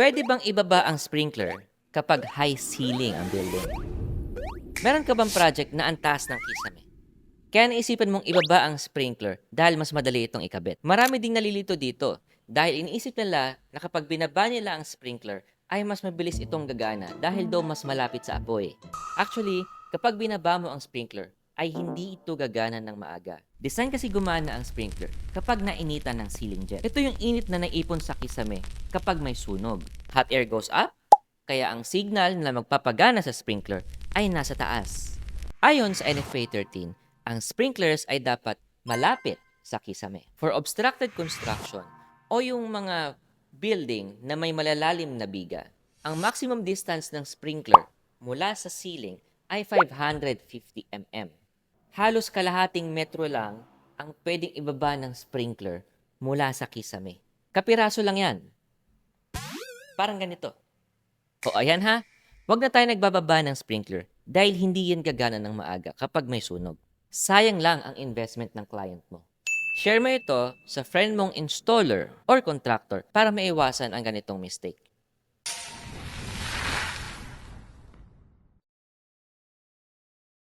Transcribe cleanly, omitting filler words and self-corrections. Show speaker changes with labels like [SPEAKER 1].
[SPEAKER 1] Pwede bang ibaba ang sprinkler kapag high ceiling ang building? Meron ka bang project na ang taas ng kisame? Kaya naisipan mong ibaba ang sprinkler dahil mas madali itong ikabit. Marami ding nalilito dito dahil iniisip nila na kapag binaba nila ang sprinkler ay mas mabilis itong gagana dahil daw mas malapit sa apoy. Actually, kapag binaba mo ang sprinkler, ay hindi ito gagana ng maaga. Design kasi gumana ang sprinkler kapag nainitan ng ceiling jet. Ito yung init na naipon sa kisame kapag may sunog. Hot air goes up, kaya ang signal na magpapagana sa sprinkler ay nasa taas. Ayon sa NFPA 13, ang sprinklers ay dapat malapit sa kisame. For obstructed construction o yung mga building na may malalalim na biga, ang maximum distance ng sprinkler mula sa ceiling ay 550 mm. Halos kalahating metro lang ang pwedeng ibaba ng sprinkler mula sa kisame. Kapiraso lang yan. Parang ganito. O ayan ha, wag na tayo nagbababa ng sprinkler dahil hindi yan gagana ng maaga kapag may sunog. Sayang lang ang investment ng client mo. Share mo ito sa friend mong installer or contractor para maiwasan ang ganitong mistake.